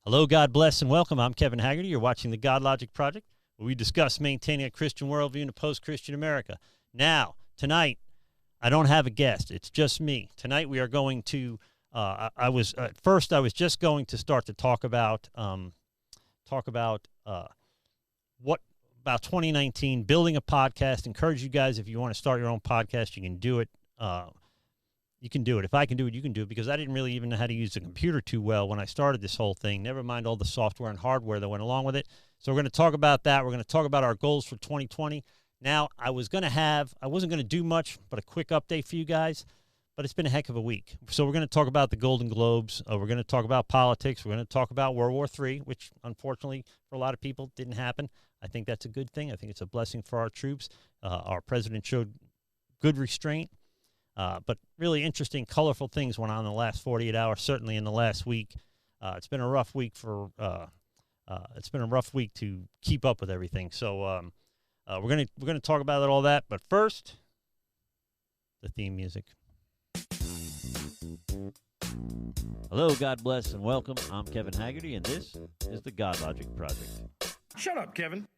Hello, God bless, and welcome. I'm Kevin Haggerty. You're watching the Godlogic Project, where we discuss maintaining a Christian worldview in a post-Christian America. Now, tonight, I don't have a guest. It's just me. Tonight, we are going to, I was just going to start to talk about 2019, building a podcast. Encourage you guys, if you want to start your own podcast, you can do it. You can do it. If I can do it, you can do it, because I didn't really even know how to use the computer too well when I started this whole thing, never mind all the software and hardware that went along with it. So we're going to talk about that. We're going to talk about our goals for 2020. Now, I wasn't going to do much but a quick update for you guys, but it's been a heck of a week. So we're going to talk about the Golden Globes. We're going to talk about politics. We're going to talk about World War III, which unfortunately for a lot of people didn't happen. I think that's a good thing. I think it's a blessing for our troops. Our president showed good restraint. But really interesting, colorful things went on in the last 48 hours, certainly in the last week. It's been a rough week to keep up with everything. So we're gonna talk about all that. But first, the theme music. Hello, God bless, and welcome. I'm Kevin Haggerty, and this is the Godlogic Project. Shut up, Kevin.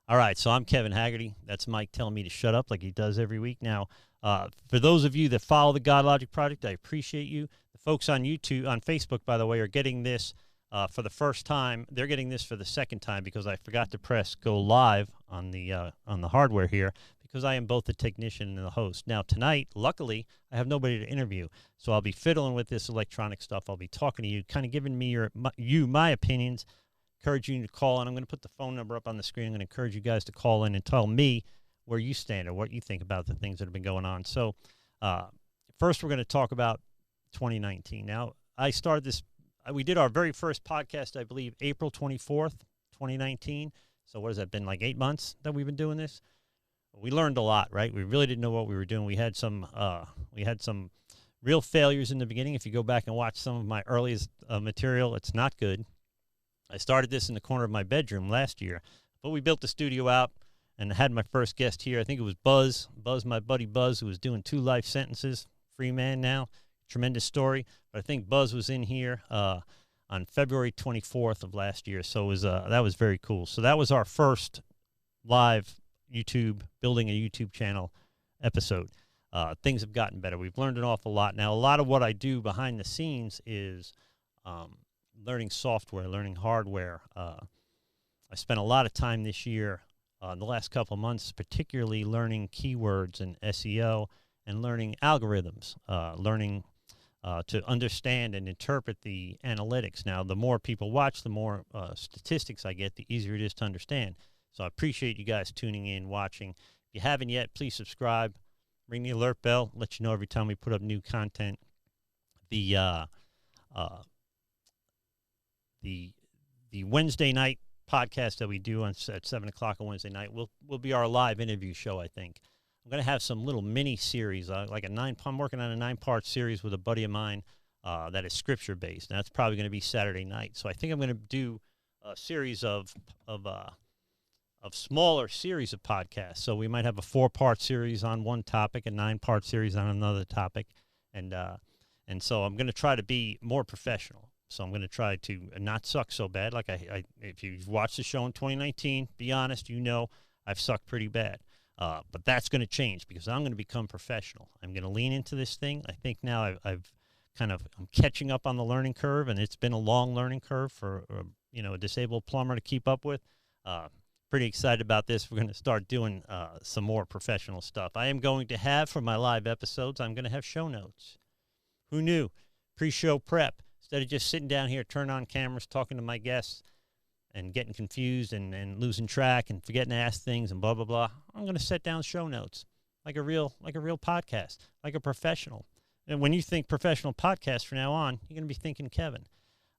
All right, so I'm Kevin Haggerty. That's Mike telling me to shut up like he does every week. Now, for those of you that follow the Godlogic Project, I appreciate you. The folks on YouTube, on Facebook, by the way, are getting this for the first time. They're getting this for the second time because I forgot to press go live on the hardware here, because I am both the technician and the host. Now, tonight, luckily, I have nobody to interview, so I'll be fiddling with this electronic stuff. I'll be talking to you, kind of giving me my opinions. Encourage you to call in. I'm going to put the phone number up on the screen. I'm going to encourage you guys to call in and tell me where you stand or what you think about the things that have been going on. So first we're going to talk about 2019. Now, I started this, we did our very first podcast, I believe, April 24th, 2019. So what has that been, like 8 months that we've been doing this? We learned a lot, right? We really didn't know what we were doing. We had some real failures in the beginning. If you go back and watch some of my earliest material, it's not good. I started this in the corner of my bedroom last year, but we built the studio out and had my first guest here. I think it was Buzz, my buddy Buzz, who was doing 2 life sentences, free man now, tremendous story. But I think Buzz was in here on February 24th of last year, so it was that was very cool. So that was our first live building a YouTube channel episode. Things have gotten better. We've learned an awful lot. Now, a lot of what I do behind the scenes is learning software, learning hardware. I spent a lot of time this year, in the last couple of months, particularly learning keywords and SEO and learning algorithms, learning to understand and interpret the analytics. Now, the more people watch, the more statistics I get, the easier it is to understand. So I appreciate you guys tuning in, watching. If you haven't yet, please subscribe, ring the alert bell, let you know every time we put up new content. The Wednesday night podcast that we do at 7 o'clock on Wednesday night will be our live interview show, I think. I'm going to have some little mini-series, I'm working on a 9-part series with a buddy of mine that is scripture-based. And that's probably going to be Saturday night. So I think I'm going to do a series of smaller series of podcasts. So we might have a 4-part series on one topic, a 9-part series on another topic. And so I'm going to try to be more professional. So I'm going to try to not suck so bad. Like if you've watched the show in 2019, be honest, you know I've sucked pretty bad. But that's going to change because I'm going to become professional. I'm going to lean into this thing. I think now I'm catching up on the learning curve, and it's been a long learning curve for a disabled plumber to keep up with. Pretty excited about this. We're going to start doing some more professional stuff. I am going to have, for my live episodes, I'm going to have show notes. Who knew? Pre-show prep. Instead of just sitting down here, turning on cameras, talking to my guests, and getting confused and losing track and forgetting to ask things and blah, blah, blah, I'm going to set down show notes like a real podcast, like a professional. And when you think professional podcast from now on, you're going to be thinking Kevin.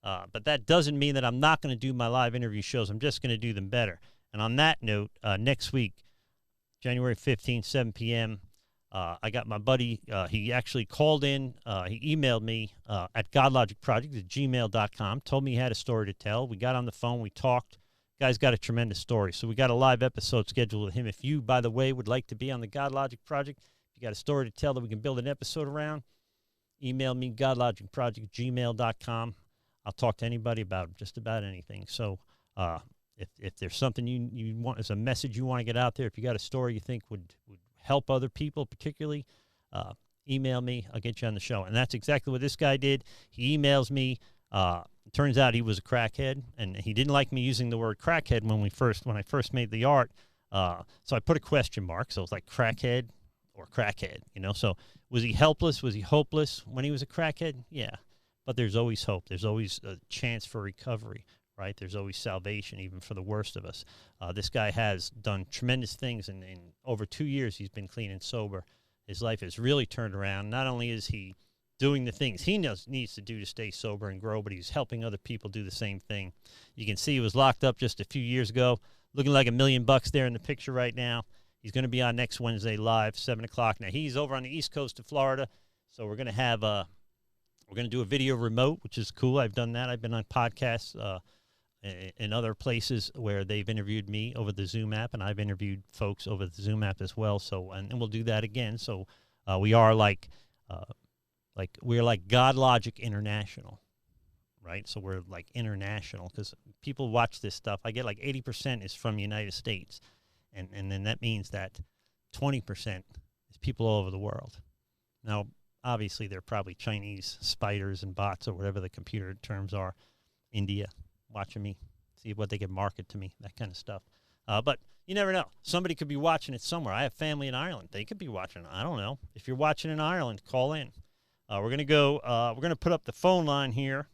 But that doesn't mean that I'm not going to do my live interview shows. I'm just going to do them better. And on that note, next week, January 15th, 7 p.m., I got my buddy, he actually called in, he emailed me at godlogicproject@gmail.com, told me he had a story to tell. We got on the phone, we talked. Guy's got a tremendous story. So we got a live episode scheduled with him. If you, by the way, would like to be on the Godlogic Project, if you got a story to tell that we can build an episode around, email me, godlogicproject@gmail.com. I'll talk to anybody about just about anything. So if there's something you want, as a message you want to get out there, if you got a story you think would help other people particularly, email me. I'll get you on the show. And that's exactly what this guy did. He emails me. It turns out he was a crackhead, and he didn't like me using the word crackhead when I first made the art. So I put a question mark. So it's like crackhead or crackhead, you know. So was he helpless? Was he hopeless when he was a crackhead? Yeah. But there's always hope. There's always a chance for recovery, right? There's always salvation, even for the worst of us. This guy has done tremendous things, and in over 2 years he's been clean and sober. His life has really turned around. Not only is he doing the things he needs to do to stay sober and grow, but he's helping other people do the same thing. You can see he was locked up just a few years ago, looking like $1 million there in the picture right now. He's going to be on next Wednesday live, 7 o'clock. Now, he's over on the east coast of Florida, so we're going to have we're going to do a video remote, which is cool. I've done that. I've been on podcasts in other places where they've interviewed me over the Zoom app, and I've interviewed folks over the Zoom app as well. So, and we'll do that again. So, we are like Godlogic International, right? So we're like international because people watch this stuff. I get like 80% is from the United States, and then that means that 20% is people all over the world. Now, obviously, they're probably Chinese spiders and bots or whatever the computer terms are. India, watching me, see what they can market to me, that kind of stuff. But you never know. Somebody could be watching it somewhere. I have family in Ireland. They could be watching it. I don't know. If you're watching in Ireland, call in. We're going to go, we're going to put up the phone line here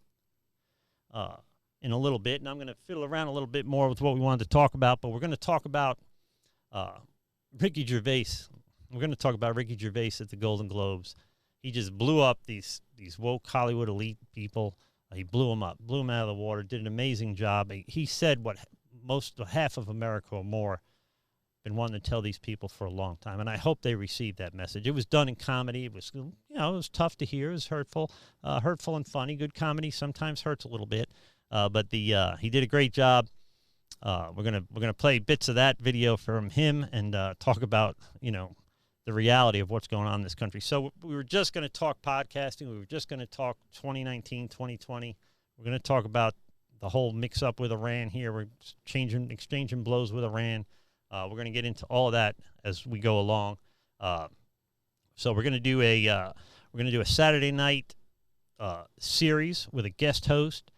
in a little bit, and I'm going to fiddle around a little bit more with what we wanted to talk about, but we're going to talk about Ricky Gervais. We're going to talk about Ricky Gervais at the Golden Globes. He just blew up these woke Hollywood elite people. He blew them up, blew them out of the water, did an amazing job. He said what half of America or more been wanting to tell these people for a long time, and I hope they received that message. It was done in comedy. It was, it was tough to hear. It was hurtful and funny. Good comedy sometimes hurts a little bit, but he did a great job. We're gonna play bits of that video from him and talk about the reality of what's going on in this country. So we were just going to talk podcasting. We were just going to talk 2019, 2020. We're going to talk about the whole mix-up with Iran here. We're exchanging blows with Iran. We're going to get into all of that as we go along. So we're going to do a Saturday night series with a guest host.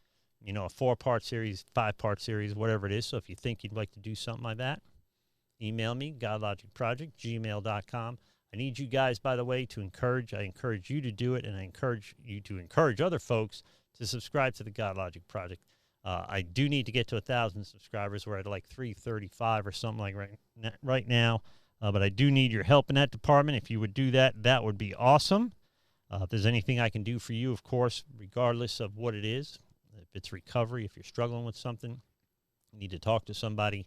A 4-part series, 5-part series, whatever it is. So if you think you'd like to do something like that, email me, godlogicproject@gmail.com. I need you guys, by the way, to encourage. I encourage you to do it, and I encourage you to encourage other folks to subscribe to the Godlogic Project. I do need to get to 1,000 subscribers. We're at like 335 or something like right now. But I do need your help in that department. If you would do that, that would be awesome. If there's anything I can do for you, of course, regardless of what it is, if it's recovery, if you're struggling with something, you need to talk to somebody.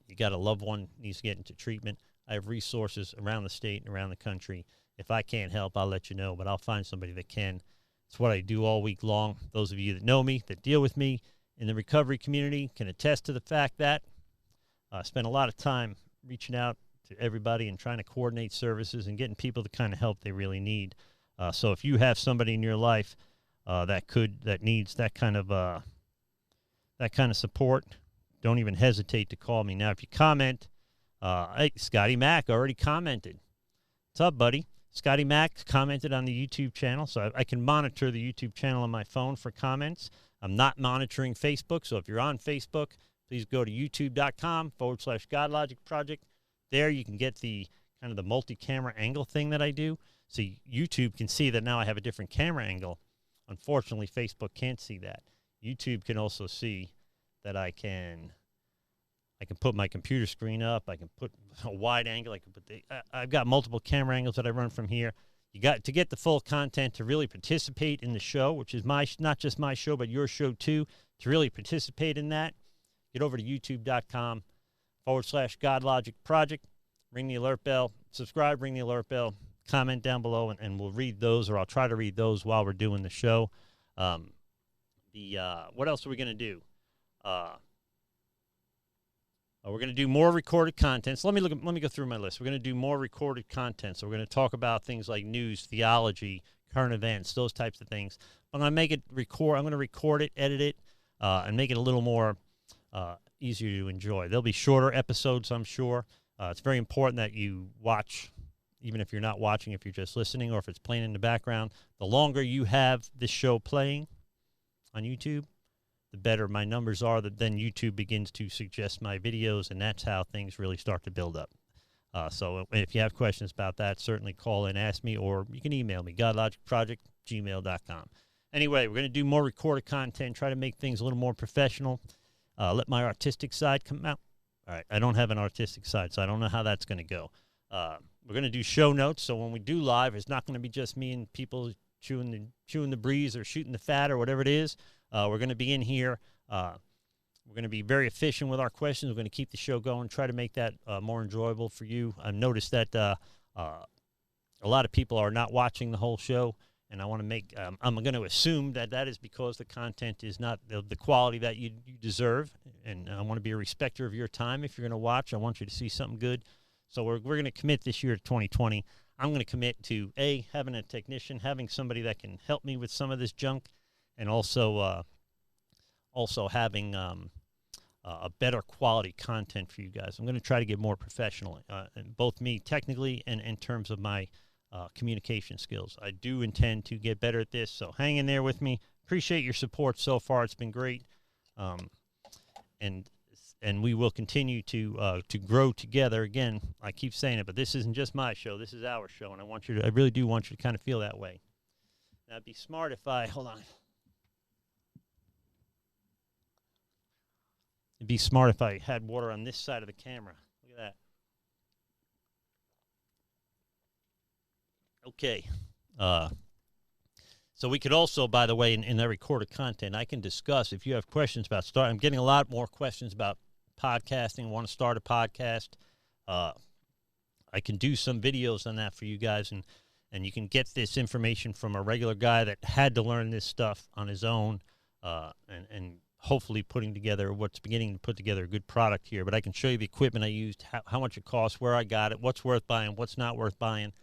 You got a loved one needs to get into treatment. I have resources around the state and around the country. If I can't help, I'll let you know, but I'll find somebody that can. It's what I do all week long. Those of you that know me, that deal with me in the recovery community can attest to the fact that I spend a lot of time reaching out to everybody and trying to coordinate services and getting people the kind of help they really need. So if you have somebody in your life that needs that kind of support, don't even hesitate to call me. Now, if you comment, hey, Scotty Mack already commented. What's up, buddy? Scotty Mack commented on the YouTube channel, so I can monitor the YouTube channel on my phone for comments. I'm not monitoring Facebook, so if you're on Facebook, please go to youtube.com/Godlogic Project. There you can get the kind of the multi-camera angle thing that I do. So YouTube can see that now I have a different camera angle. Unfortunately, Facebook can't see that. YouTube can also see that I can put my computer screen up. I can put a wide angle. I've got multiple camera angles that I run from here. You got to get the full content to really participate in the show, which is not just my show, but your show too. To really participate in that, get over to youtube.com/Godlogic Project. Ring the alert bell. Subscribe, ring the alert bell. Comment down below, and we'll read those, or I'll try to read those while we're doing the show. What else are we going to do? We're going to do more recorded content. So let me go through my list. We're going to do more recorded content. So we're going to talk about things like news, theology, current events, those types of things. I'm going to make it record. I'm going to record it, edit it, and make it a little more easier to enjoy. There'll be shorter episodes, I'm sure. It's very important that you watch, even if you're not watching, if you're just listening or if it's playing in the background. The longer you have this show playing on YouTube, the better my numbers are. Then YouTube begins to suggest my videos, and that's how things really start to build up. So if you have questions about that, certainly call in, ask me, or you can email me, godlogicproject@gmail.com. Anyway, we're going to do more recorded content, try to make things a little more professional, let my artistic side come out. All right, I don't have an artistic side, so I don't know how that's going to go. We're going to do show notes, so when we do live, it's not going to be just me and people chewing the breeze or shooting the fat or whatever it is. We're going to be in here. We're going to be very efficient with our questions. We're going to keep the show going, try to make that more enjoyable for you. I've noticed that a lot of people are not watching the whole show, and I want to make I'm going to assume that is because the content is not the quality that you deserve, and I want to be a respecter of your time. If you're going to watch, I want you to see something good. So we're going to commit this year to 2020. I'm going to commit to, having a technician, having somebody that can help me with some of this junk, and also having a better quality content for you guys. I'm going to try to get more professional, both me technically and in terms of my communication skills. I do intend to get better at this, so hang in there with me. Appreciate your support so far. It's been great, and we will continue to grow together. Again, I keep saying it, but this isn't just my show. This is our show, and I really do want you to kind of feel that way. Now, it'd be smart if hold on. It'd be smart if I had water on this side of the camera. Look at that. Okay. So we could also, by the way, in the recorded content, I can discuss, if you have questions about I'm getting a lot more questions about podcasting, want to start a podcast. I can do some videos on that for you guys, and you can get this information from a regular guy that had to learn this stuff on his own, and hopefully beginning to put together a good product here. But I can show you the equipment I used, how much it costs, where I got it, what's worth buying, what's not worth buying.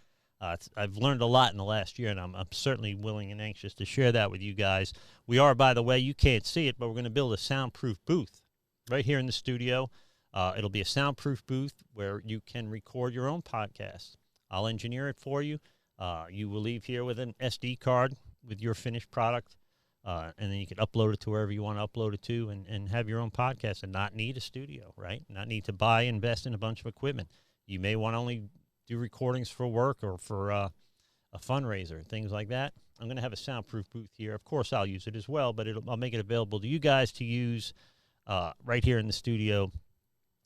I've learned a lot in the last year, and I'm certainly willing and anxious to share that with you guys. We are, by the way, you can't see it, but we're going to build a soundproof booth right here in the studio. It'll be a soundproof booth where you can record your own podcast. I'll engineer it for you. You will leave here with an SD card with your finished product. And then you can upload it to wherever you want to upload it to, and have your own podcast and not need a studio, right? Not need to invest in a bunch of equipment. You may want to only do recordings for work or for a fundraiser, things like that. I'm going to have a soundproof booth here. Of course, I'll use it as well, but I'll make it available to you guys to use right here in the studio.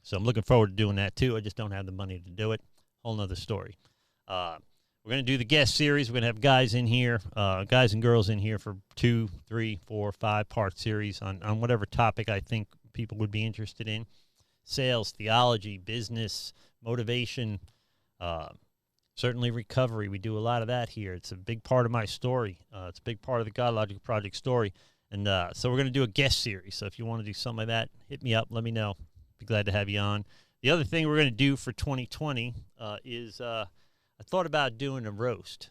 So I'm looking forward to doing that too. I just don't have the money to do it. Whole nother story. We're going to do the guest series. We're going to have guys in here, guys and girls in here for 2, 3, 4, 5-part series on whatever topic I think people would be interested in. Sales, theology, business, motivation, certainly recovery. We do a lot of that here. It's a big part of my story. It's a big part of the Godlogic Project story. And so we're going to do a guest series. So if you want to do something like that, hit me up. Let me know. Be glad to have you on. The other thing we're going to do for 2020 is I thought about doing a roast.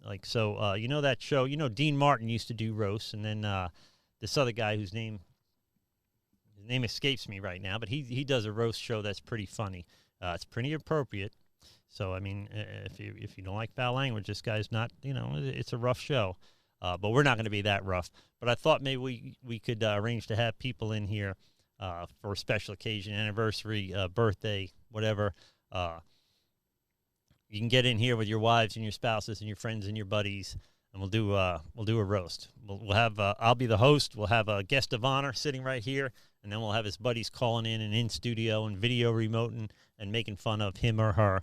You know that show? You know Dean Martin used to do roasts, and then this other guy his name escapes me right now, but he does a roast show that's pretty funny. It's pretty appropriate. So, I mean, if you don't like foul language, this guy's not, it's a rough show. But we're not going to be that rough. But I thought maybe we could arrange to have people in here for a special occasion, anniversary, birthday, whatever. You can get in here with your wives and your spouses and your friends and your buddies, and we'll do a roast. We'll have I'll be the host. We'll have a guest of honor sitting right here, and then we'll have his buddies calling in and in studio and video remoting and making fun of him or her,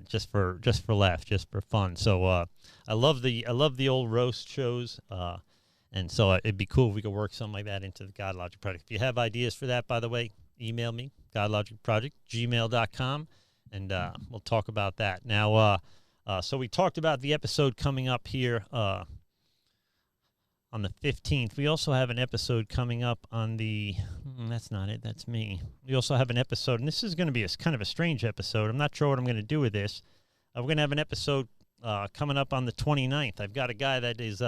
just for laughs, just for fun. So I love the old roast shows, and so it'd be cool if we could work something like that into the Godlogic Project. If you have ideas for that, by the way, email me, godlogicproject@gmail.com. And we'll talk about that. Now, so we talked about the episode coming up here on the 15th. We also have an episode coming up on the, that's not it, that's me. We also have an episode, and this is going to be kind of a strange episode. I'm not sure what I'm going to do with this. We're going to have an episode coming up on the 29th. I've got a guy that is,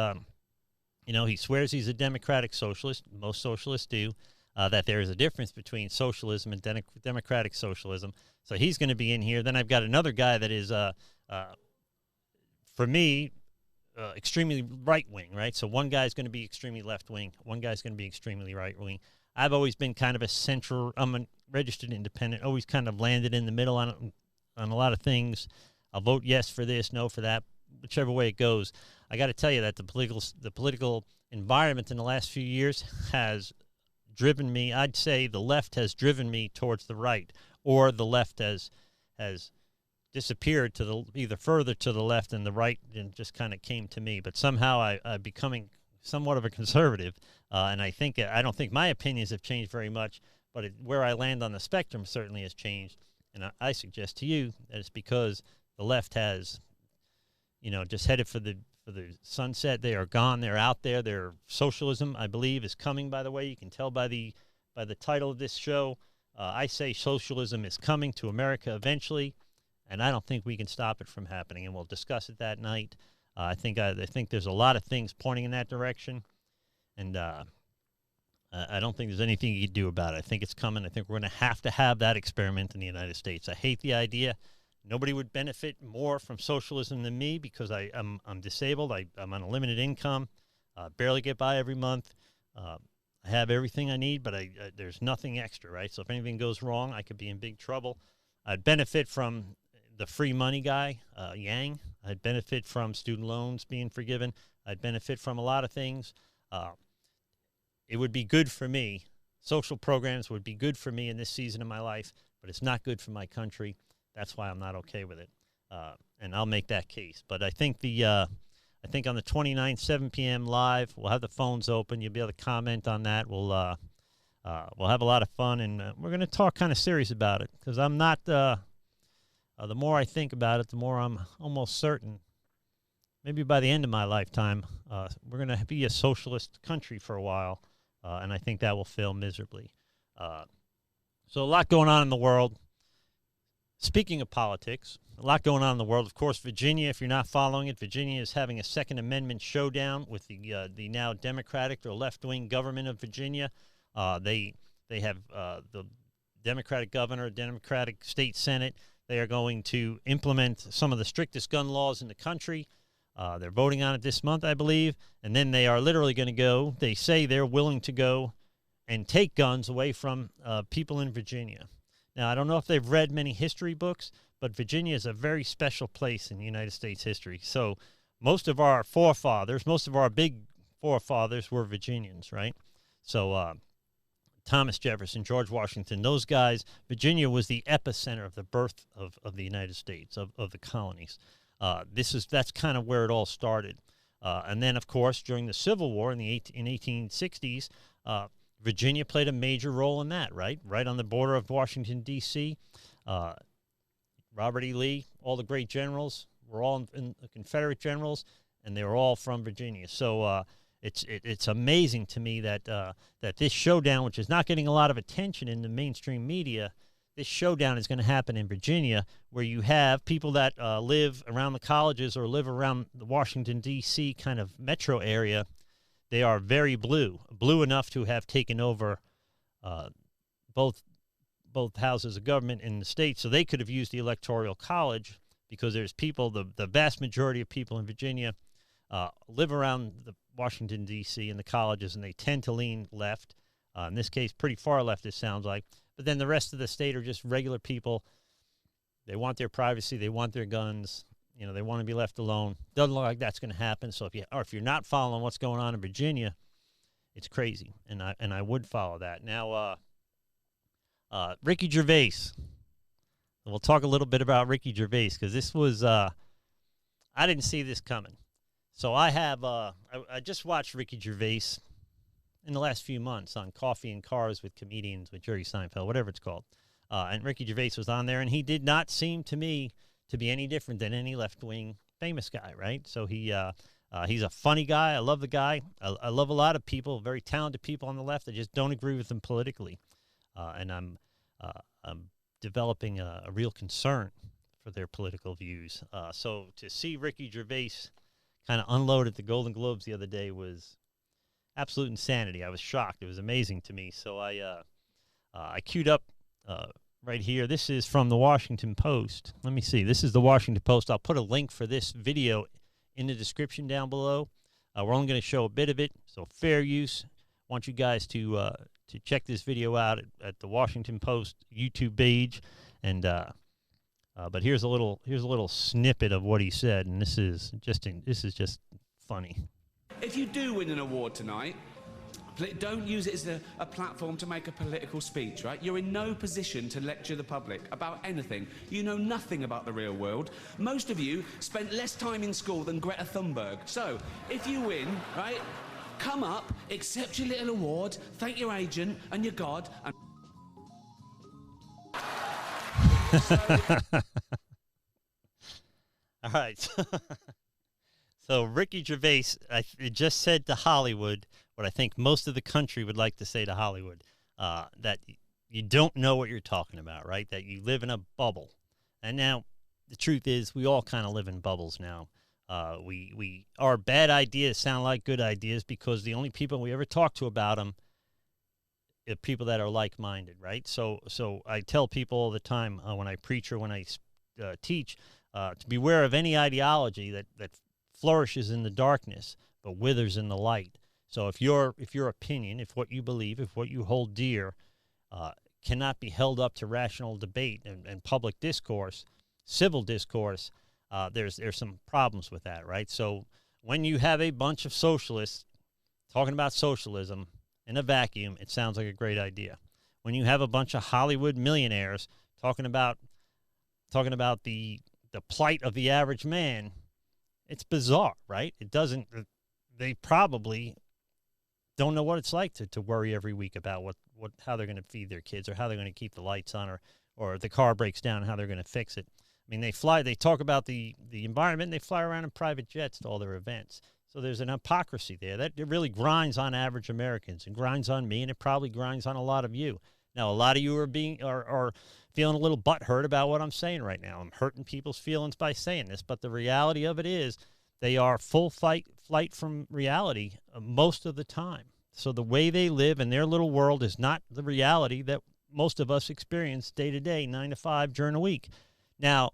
he swears he's a democratic socialist. Most socialists do. That there is a difference between socialism and democratic socialism. So he's going to be in here. Then I've got another guy that is, for me, extremely right-wing, right? So one guy's going to be extremely left-wing. One guy's going to be extremely right-wing. I've always been kind of a central, I'm a registered independent, always kind of landed in the middle on a lot of things. I'll vote yes for this, no for that, whichever way it goes. I got to tell you that the political environment in the last few years has driven me, I'd say the left has driven me towards the right, or the left has disappeared to the either further to the left and the right and just kind of came to me. But somehow I'm becoming somewhat of a conservative, and I don't think my opinions have changed very much, but where I land on the spectrum certainly has changed. And I suggest to you that it's because the left has, just headed for the sunset. They are gone. They're out there. Their socialism, I believe, is coming. By the way, you can tell by the title of this show. I say socialism is coming to America eventually, and I don't think we can stop it from happening. And we'll discuss it that night. I think there's a lot of things pointing in that direction, and I don't think there's anything you can do about it. I think it's coming. I think we're going to have that experiment in the United States. I hate the idea. Nobody would benefit more from socialism than me because I'm disabled. I'm on a limited income, barely get by every month. I have everything I need, but there's nothing extra, right? So if anything goes wrong, I could be in big trouble. I'd benefit from the free money guy, Yang. I'd benefit from student loans being forgiven. I'd benefit from a lot of things. It would be good for me. Social programs would be good for me in this season of my life, but it's not good for my country. That's why I'm not okay with it, and I'll make that case. But I think on the 29th, 7 p.m. live, we'll have the phones open. You'll be able to comment on that. We'll have a lot of fun, and we're going to talk kind of serious about it because I'm not. The more I think about it, the more I'm almost certain. Maybe by the end of my lifetime, we're going to be a socialist country for a while, and I think that will fail miserably. So a lot going on in the world. Speaking of politics, a lot going on in the world. Of course, Virginia, if you're not following it, Virginia is having a Second Amendment showdown with the now Democratic or left-wing government of Virginia. They have the Democratic governor, Democratic state senate. They are going to implement some of the strictest gun laws in the country. They're voting on it this month, I believe, and then they are literally going to go. They say they're willing to go and take guns away from people in Virginia. Now, I don't know if they've read many history books, but Virginia is a very special place in United States history. So most of our forefathers, most of our big forefathers were Virginians, right? So Thomas Jefferson, George Washington, those guys, Virginia was the epicenter of the birth of the United States, of the colonies. That's kind of where it all started. And then, of course, during the Civil War in the 1860s, Virginia played a major role in that, right? Right on the border of Washington, D.C. Robert E. Lee, all the great generals were all in the Confederate generals, and they were all from Virginia. So it's amazing to me that this showdown, which is not getting a lot of attention in the mainstream media, this showdown is going to happen in Virginia, where you have people that live around the colleges or live around the Washington, D.C. kind of metro area. They are very blue enough to have taken over both houses of government in the state, so they could have used the Electoral College because there's people, the vast majority of people in Virginia live around the Washington, D.C. and the colleges, and they tend to lean left. In this case, pretty far left, it sounds like. But then the rest of the state are just regular people. They want their privacy. They want their guns. They want to be left alone. Doesn't look like that's going to happen. So if you're not following what's going on in Virginia, it's crazy, and I would follow that. Now, Ricky Gervais. We'll talk a little bit about Ricky Gervais because this was I didn't see this coming. So I have I just watched Ricky Gervais in the last few months on Coffee and Cars with Comedians with Jerry Seinfeld, whatever it's called, and Ricky Gervais was on there, and he did not seem to me to be any different than any left-wing famous guy, right? So he's a funny guy. I love the guy. I love a lot of people, very talented people on the left. I just don't agree with them politically, and I'm developing a real concern for their political views. So to see Ricky Gervais kind of unload at the Golden Globes the other day was absolute insanity. I was shocked. It was amazing to me. So I queued up right here. This is from the Washington Post. Let me see. This is the Washington Post. I'll put a link for this video in the description down below. We're only going to show a bit of it, so fair use. I want you guys to check this video out at the Washington Post YouTube page, and but here's a little snippet of what he said, and this is just funny. If you do win an award tonight, don't use it as a platform to make a political speech, right? You're in no position to lecture the public about anything. You know nothing about the real world. Most of you spent less time in school than Greta Thunberg. So, if you win, right, come up, accept your little award, thank your agent and your God, and... All right. So Ricky Gervais just said to Hollywood what I think most of the country would like to say to Hollywood, that you don't know what you're talking about, right? That you live in a bubble. And now the truth is we all kind of live in bubbles now. Our bad ideas sound like good ideas because the only people we ever talk to about them are people that are like-minded, right? So I tell people all the time when I preach or when I teach to beware of any ideology that flourishes in the darkness but withers in the light. So if your opinion, if what you believe, if what you hold dear cannot be held up to rational debate and public discourse, civil discourse, there's some problems with that, right? So when you have a bunch of socialists talking about socialism in a vacuum, it sounds like a great idea. When you have a bunch of Hollywood millionaires talking about the plight of the average man, it's bizarre, right? They probably don't know what it's like to worry every week about how they're going to feed their kids or how they're going to keep the lights on or if the car breaks down, how they're going to fix it. I mean, they talk about the environment, and they fly around in private jets to all their events. So there's an hypocrisy there. That it really grinds on average Americans and grinds on me, and it probably grinds on a lot of you. Now, a lot of you are feeling a little butthurt about what I'm saying right now. I'm hurting people's feelings by saying this, but the reality of it is they are full flight from reality most of the time. So the way they live in their little world is not the reality that most of us experience day to day, 9 to 5 during the week. Now,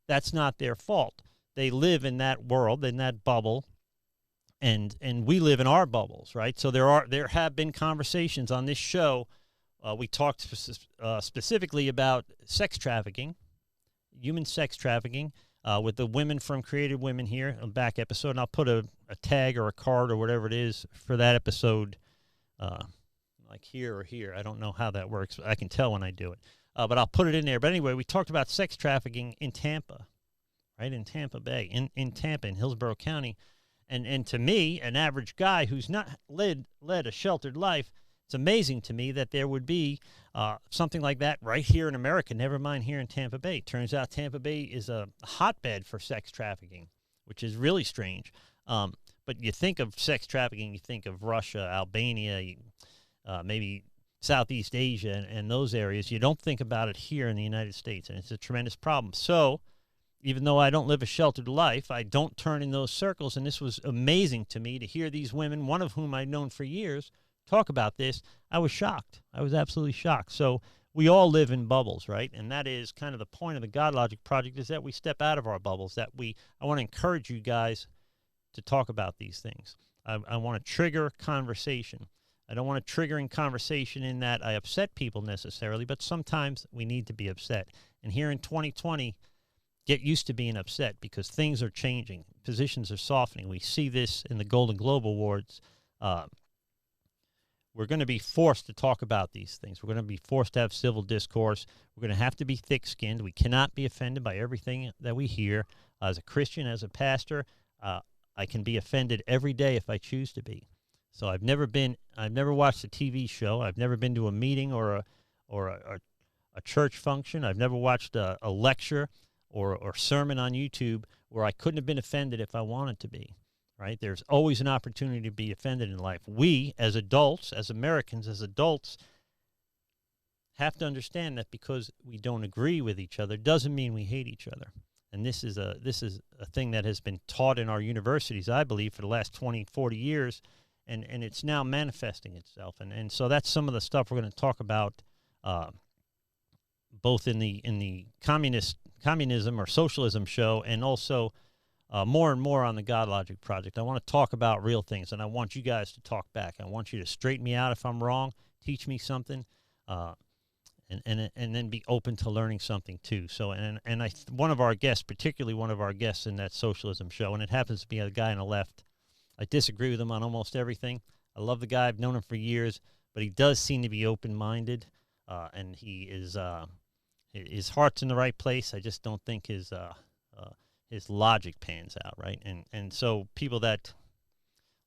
that's not their fault. They live in that world, in that bubble, and we live in our bubbles, right? So there have been conversations on this show. We talked specifically about sex trafficking, human sex trafficking, with the women from Creative Women here, a back episode, and I'll put a tag or a card or whatever it is for that episode, like here or here. I don't know how that works. I can tell when I do it, but I'll put it in there. But anyway, we talked about sex trafficking in Tampa, right, in Tampa Bay, in Tampa, in Hillsborough County. And to me, an average guy who's not led a sheltered life, it's amazing to me that there would be something like that right here in America, never mind here in Tampa Bay. Turns out Tampa Bay is a hotbed for sex trafficking, which is really strange. But you think of sex trafficking, you think of Russia, Albania, maybe Southeast Asia and those areas. You don't think about it here in the United States, and it's a tremendous problem. So even though I don't live a sheltered life, I don't turn in those circles, and this was amazing to me to hear these women, one of whom I'd known for years, talk about this. I was shocked. I was absolutely shocked. So we all live in bubbles, right? And that is kind of the point of the Godlogic Project, is that we step out of our bubbles, I want to encourage you guys to talk about these things. I want to trigger conversation. I don't want to trigger in conversation in that I upset people necessarily, but sometimes we need to be upset. And here in 2020, get used to being upset because things are changing. Positions are softening. We see this in the Golden Globe Awards. We're going to be forced to talk about these things. We're going to be forced to have civil discourse. We're going to have to be thick-skinned. We cannot be offended by everything that we hear. As a Christian, as a pastor, I can be offended every day if I choose to be. So I've never watched a TV show. I've never been to a meeting or a church function. I've never watched a lecture or sermon on YouTube where I couldn't have been offended if I wanted to be. Right? There's always an opportunity to be offended in life. We, as adults, as Americans, as adults, have to understand that because we don't agree with each other doesn't mean we hate each other. And this is a thing that has been taught in our universities, I believe, for the last 20, 40 years, and it's now manifesting itself. And so that's some of the stuff we're going to talk about, both in the communism or socialism show, and also more and more on the Godlogic Project. I want to talk about real things, and I want you guys to talk back. I want you to straighten me out if I'm wrong, teach me something, and then be open to learning something too. So one of our guests, particularly one of our guests in that socialism show, and it happens to be a guy on the left. I disagree with him on almost everything. I love the guy. I've known him for years, but he does seem to be open-minded, and he is his heart's in the right place. I just don't think his logic pans out, right? And so people that,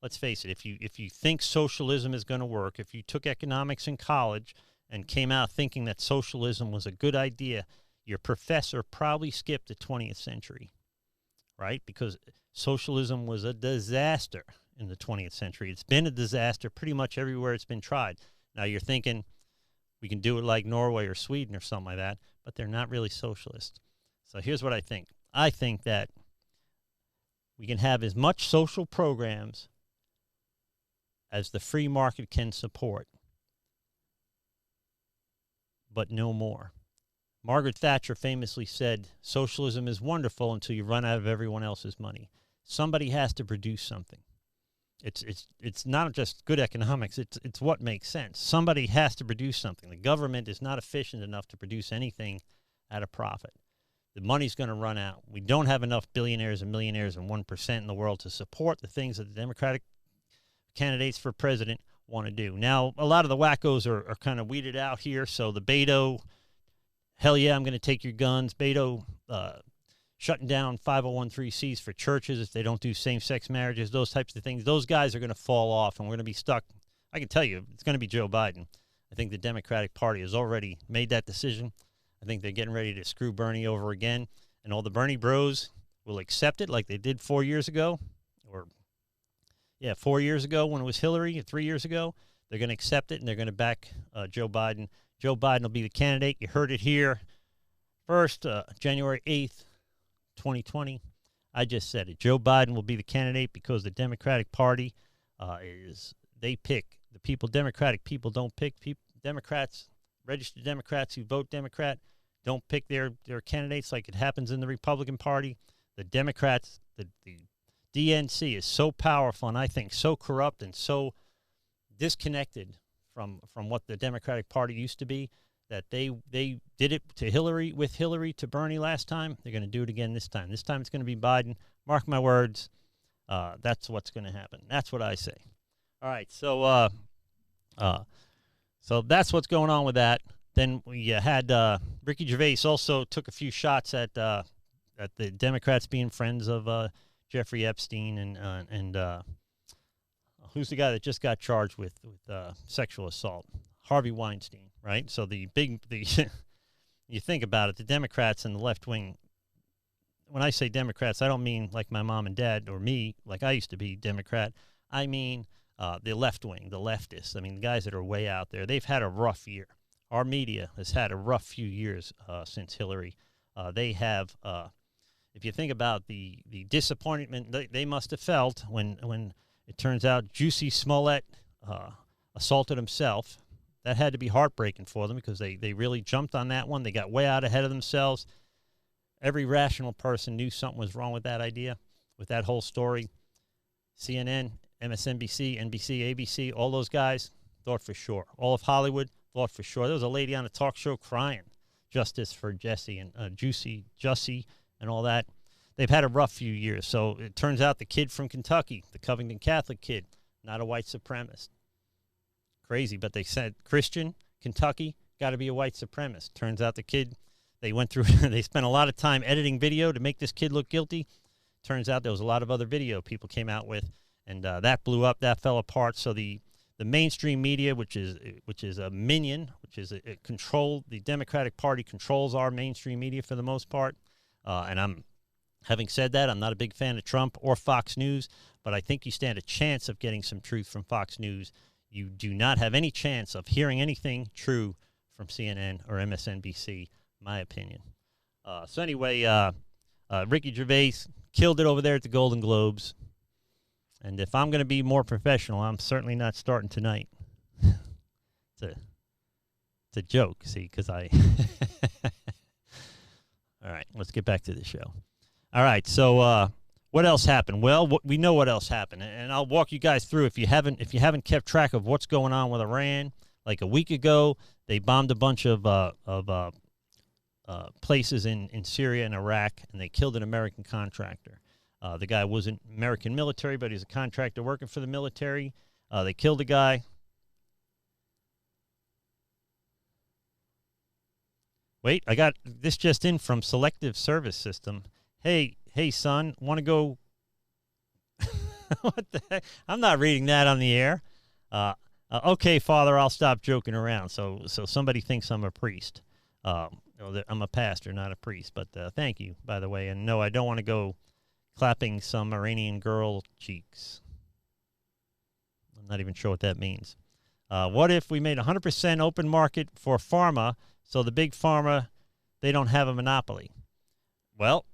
let's face it, if you think socialism is going to work, if you took economics in college and came out thinking that socialism was a good idea, your professor probably skipped the 20th century, right? Because socialism was a disaster in the 20th century. It's been a disaster pretty much everywhere it's been tried. Now you're thinking we can do it like Norway or Sweden or something like that, but they're not really socialist. So here's what I think. I think that we can have as much social programs as the free market can support, but no more. Margaret Thatcher famously said, socialism is wonderful until you run out of everyone else's money. Somebody has to produce something. It's not just good economics, it's what makes sense. Somebody has to produce something. The government is not efficient enough to produce anything at a profit. The money's going to run out. We don't have enough billionaires and millionaires and 1% in the world to support the things that the Democratic candidates for president want to do. Now, a lot of the wackos are kind of weeded out here. So the Beto, hell yeah, I'm going to take your guns. Beto shutting down 501(c)(3)s for churches if they don't do same-sex marriages, those types of things. Those guys are going to fall off, and we're going to be stuck. I can tell you, it's going to be Joe Biden. I think the Democratic Party has already made that decision. I think they're getting ready to screw Bernie over again, and all the Bernie bros will accept it like they did 4 years ago, or 4 years ago when it was Hillary, 3 years ago. They're going to accept it, and they're going to back Joe Biden. Joe Biden will be the candidate. You heard it here first, January 8th, 2020. I just said it. Joe Biden will be the candidate because the Democratic Party they pick the people. Democratic people don't pick people. Democrats, registered Democrats who vote Democrat, don't pick their candidates like it happens in the Republican Party. The Democrats, the DNC is so powerful and I think so corrupt and so disconnected from what the Democratic Party used to be that they did it to Hillary, with Hillary to Bernie last time. They're going to do it again this time. This time it's going to be Biden. Mark my words. That's what's going to happen. That's what I say. All right, so that's what's going on with that. Then we had Ricky Gervais also took a few shots at the Democrats being friends of Jeffrey Epstein and who's the guy that just got charged with sexual assault? Harvey Weinstein, right? So you think about it, the Democrats and the left wing. When I say Democrats, I don't mean like my mom and dad or me, like I used to be Democrat. I mean the left wing, the leftists. I mean, the guys that are way out there. They've had a rough year. Our media has had a rough few years since Hillary. They have, if you think about the disappointment they must have felt when it turns out Jussie Smollett assaulted himself. That had to be heartbreaking for them because they really jumped on that one. They got way out ahead of themselves. Every rational person knew something was wrong with that idea, with that whole story. CNN, MSNBC, NBC, ABC, all those guys thought for sure. All of Hollywood thought for sure. There was a lady on a talk show crying, justice for Jesse and Jussie and all that. They've had a rough few years. So it turns out the kid from Kentucky, the Covington Catholic kid, not a white supremacist. Crazy, but they said Christian, Kentucky, got to be a white supremacist. Turns out the kid, they went through, they spent a lot of time editing video to make this kid look guilty. Turns out there was a lot of other video people came out with, and that blew up, that fell apart. So the mainstream media, which is a minion, which is a control, the Democratic Party controls our mainstream media for the most part. And having said that, I'm not a big fan of Trump or Fox News, but I think you stand a chance of getting some truth from Fox News. You do not have any chance of hearing anything true from CNN or MSNBC, my opinion. So anyway, Ricky Gervais killed it over there at the Golden Globes. And if I'm going to be more professional, I'm certainly not starting tonight. It's a joke, see, because I... All right, let's get back to the show. All right, so what else happened? Well, we know what else happened, and I'll walk you guys through. If you haven't kept track of what's going on with Iran, like a week ago, they bombed a bunch of places in Syria and Iraq, and they killed an American contractor. The guy wasn't American military, but he's a contractor working for the military. They killed a guy. Wait, I got this just in from Selective Service System. Hey, son, want to go? What the heck? I'm not reading that on the air. Okay, Father, I'll stop joking around. So somebody thinks I'm a priest. I'm a pastor, not a priest. But thank you, by the way. And no, I don't want to go clapping some Iranian girl cheeks. I'm not even sure what that means. What if we made 100% open market for pharma, so the big pharma, they don't have a monopoly? Well,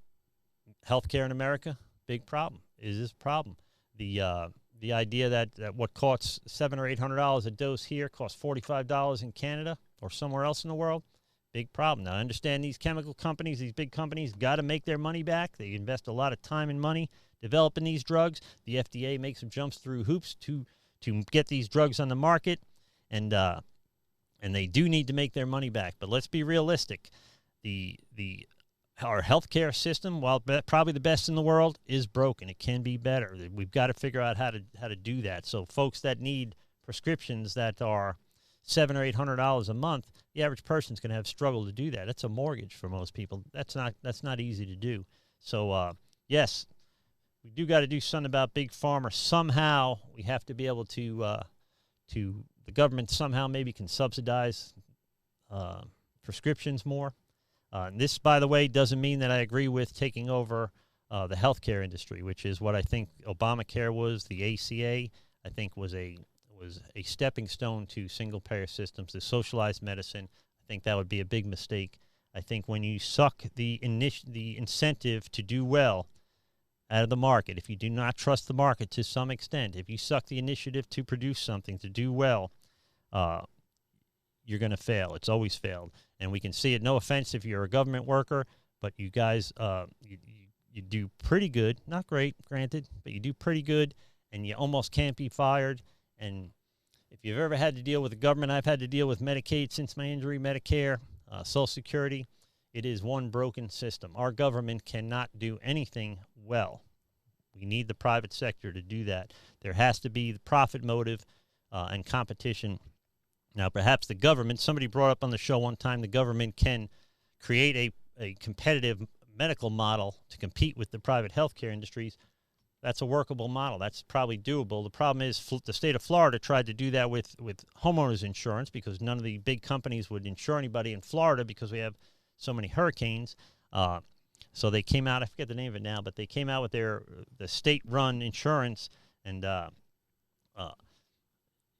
healthcare in America, big problem. Is this a problem? The idea that what costs $700 or $800 a dose here costs $45 in Canada or somewhere else in the world, big problem. Now, I understand these chemical companies, these big companies, got to make their money back. They invest a lot of time and money developing these drugs. The FDA makes them jump through hoops to get these drugs on the market, and they do need to make their money back. But let's be realistic. Our healthcare system, while probably the best in the world, is broken. It can be better. We've got to figure out how to do that. So folks that need prescriptions that are $700 or $800 a month, the average person's going to have struggle to do that. That's a mortgage for most people. That's not easy to do. So yes, we do got to do something about big pharma. Somehow we have to be able to the government somehow maybe can subsidize prescriptions more. And this, by the way, doesn't mean that I agree with taking over the healthcare industry, which is what I think Obamacare was. The ACA, I think, was a stepping stone to single-payer systems, to socialized medicine. I think that would be a big mistake. I think when you suck the incentive to do well out of the market, if you do not trust the market to some extent, if you suck the initiative to produce something, to do well, you're going to fail. It's always failed. And we can see it. No offense if you're a government worker, but you guys, you do pretty good. Not great, granted, but you do pretty good, and you almost can't be fired. And if you've ever had to deal with the government, I've had to deal with Medicaid since my injury, Medicare, Social Security. It is one broken system. Our government cannot do anything well. We need the private sector to do that. There has to be the profit motive and competition. Now, perhaps the government, somebody brought up on the show one time, the government can create a competitive medical model to compete with the private healthcare industries. That's a workable model. That's probably doable. The problem is the state of Florida tried to do that with homeowners insurance because none of the big companies would insure anybody in Florida because we have so many hurricanes. So they came out, I forget the name of it now, but they came out with the state-run insurance, and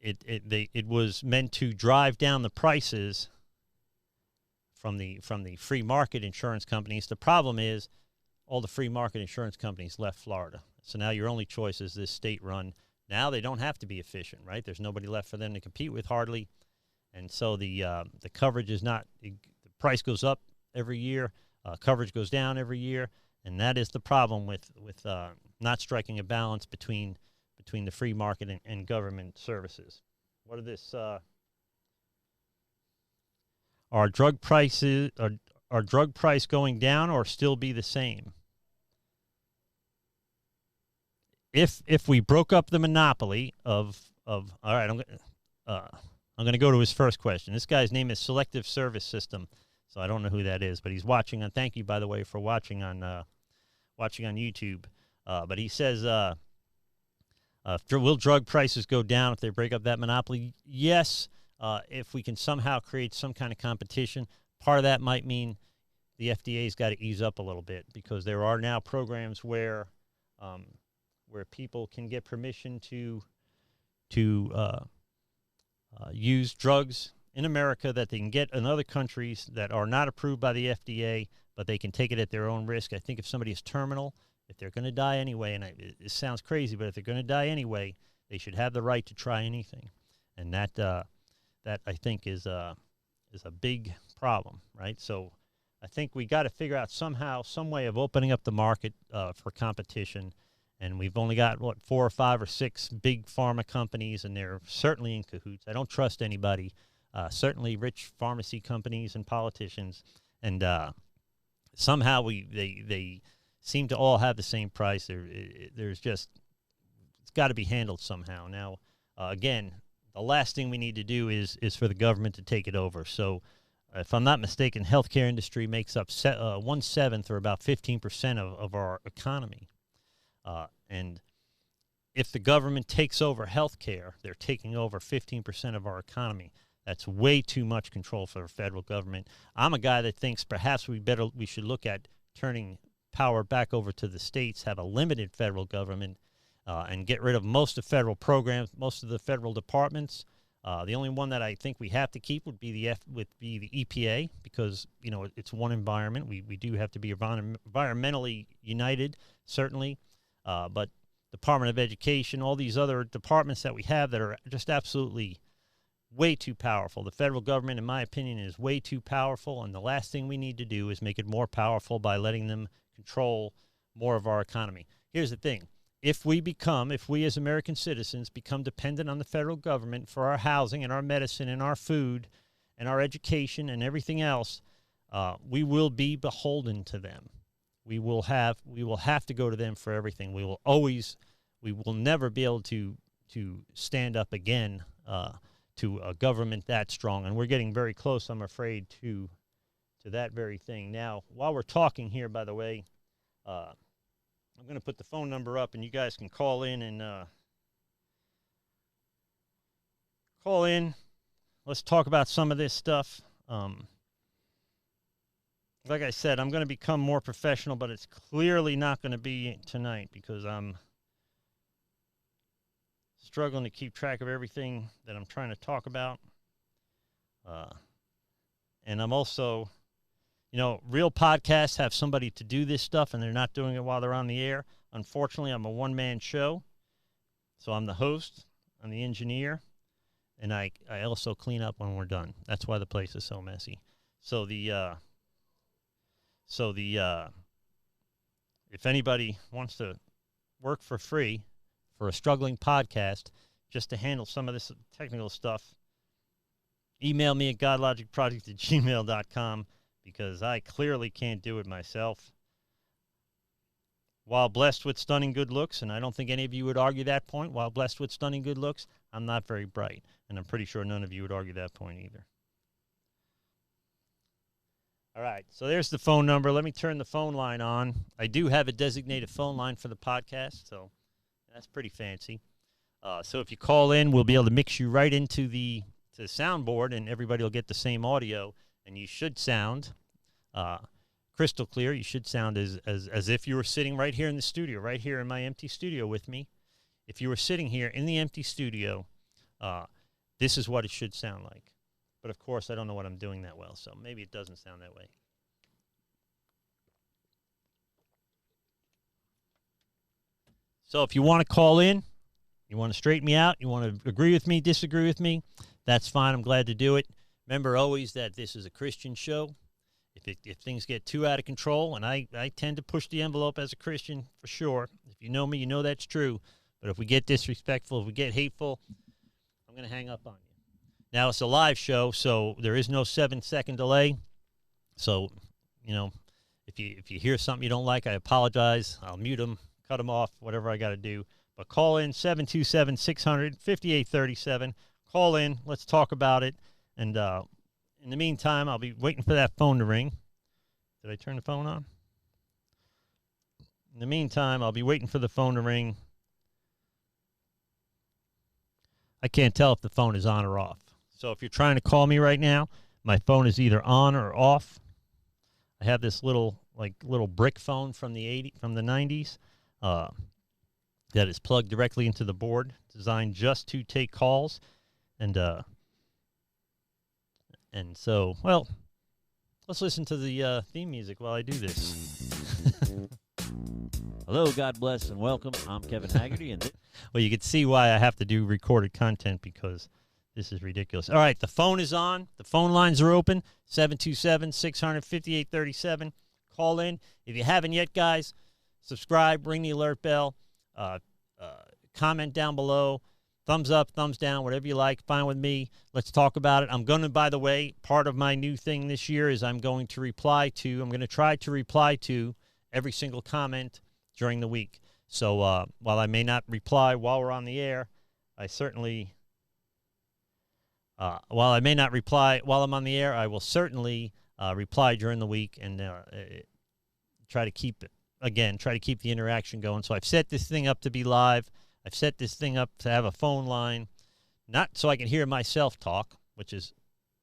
it was meant to drive down the prices from the free market insurance companies. The problem is all the free market insurance companies left Florida. So now your only choice is this state-run. Now they don't have to be efficient, right? There's nobody left for them to compete with hardly. And so the coverage is not, the price goes up every year, coverage goes down every year, and that is the problem with not striking a balance between the free market and government services. What are this? Are drug prices are drug price going down or still be the same? If we broke up the monopoly of all right, I'm going to go to his first question. This guy's name is Selective Service System, so I don't know who that is, but he's watching on. Thank you, by the way, for watching on YouTube. But he says, will drug prices go down if they break up that monopoly? Yes, if we can somehow create some kind of competition. Part of that might mean the FDA's got to ease up a little bit because there are now programs where people can get permission to use drugs in America that they can get in other countries that are not approved by the FDA, but they can take it at their own risk. I think if somebody is terminal, if they're going to die anyway, and it sounds crazy, but if they're going to die anyway, they should have the right to try anything. And that I think is a big problem, right? So I think we got to figure out somehow, some way of opening up the market for competition. And we've only got, 4 or 5 or 6 big pharma companies, and they're certainly in cahoots. I don't trust anybody, certainly rich pharmacy companies and politicians. And somehow they seem to all have the same price. There's just, it's got to be handled somehow. Now, again, the last thing we need to do is for the government to take it over. So if I'm not mistaken, healthcare industry makes up 1/7 or about 15% of our economy. And if the government takes over healthcare, they're taking over 15% of our economy. That's way too much control for the federal government. I'm a guy that thinks perhaps we should look at turning power back over to the states, have a limited federal government, and get rid of most of federal programs, most of the federal departments. The only one that I think we have to keep would be the EPA, because it's one environment. We do have to be environmentally united, certainly, but Department of Education, all these other departments that we have that are just absolutely way too powerful. The federal government, in my opinion, is way too powerful, and the last thing we need to do is make it more powerful by letting them control more of our economy. Here's the thing. If we as American citizens become dependent on the federal government for our housing and our medicine and our food and our education and everything else, we will be beholden to them. We will have to go to them for everything. We will never be able to stand up again to a government that strong. And we're getting very close, I'm afraid, to that very thing. Now, while we're talking here, by the way, I'm going to put the phone number up, and you guys can call in and Let's talk about some of this stuff. Like I said, I'm going to become more professional, but it's clearly not going to be tonight because I'm struggling to keep track of everything that I'm trying to talk about. And I'm also, real podcasts have somebody to do this stuff, and they're not doing it while they're on the air. Unfortunately, I'm a one-man show, so I'm the host, I'm the engineer, and I also clean up when we're done. That's why the place is so messy. So if anybody wants to work for free for a struggling podcast just to handle some of this technical stuff, email me at godlogicproject@gmail.com because I clearly can't do it myself. While blessed with stunning good looks, and I don't think any of you would argue that point, while blessed with stunning good looks, I'm not very bright, and I'm pretty sure none of you would argue that point either. All right, so there's the phone number. Let me turn the phone line on. I do have a designated phone line for the podcast, so that's pretty fancy. So if you call in, we'll be able to mix you right into the soundboard, and everybody will get the same audio, and you should sound crystal clear. You should sound as if you were sitting right here in the studio, right here in my empty studio with me. If you were sitting here in the empty studio, this is what it should sound like. But, of course, I don't know what I'm doing that well, so maybe it doesn't sound that way. So if you want to call in, you want to straighten me out, you want to agree with me, disagree with me, that's fine. I'm glad to do it. Remember always that this is a Christian show. If things get too out of control, and I tend to push the envelope as a Christian for sure. If you know me, you know that's true. But if we get disrespectful, if we get hateful, I'm going to hang up on you. Now, it's a live show, so there is no 7-second delay. So, if you hear something you don't like, I apologize. I'll mute them, cut them off, whatever I got to do. But call in 727-600-5837. Call in. Let's talk about it. And in the meantime, I'll be waiting for that phone to ring. Did I turn the phone on? In the meantime, I'll be waiting for the phone to ring. I can't tell if the phone is on or off. So if you're trying to call me right now, my phone is either on or off. I have this little brick phone from the 90s that is plugged directly into the board, designed just to take calls. And And so, well, let's listen to the theme music while I do this. Hello, God bless, and welcome. I'm Kevin Haggerty. And well, you can see why I have to do recorded content because this is ridiculous. All right, the phone is on. The phone lines are open, 727-600-5837. Call in. If you haven't yet, guys, subscribe, ring the alert bell, comment down below, thumbs up, thumbs down, whatever you like, fine with me. Let's talk about it. I'm going to, by the way, part of my new thing this year is I'm going to try to reply to every single comment during the week. So while I may not reply while we're on the air, I certainly, while I may not reply while I'm on the air, I will certainly reply during the week and try to keep the interaction going. So I've set this thing up to be live. I've set this thing up to have a phone line, not so I can hear myself talk, which is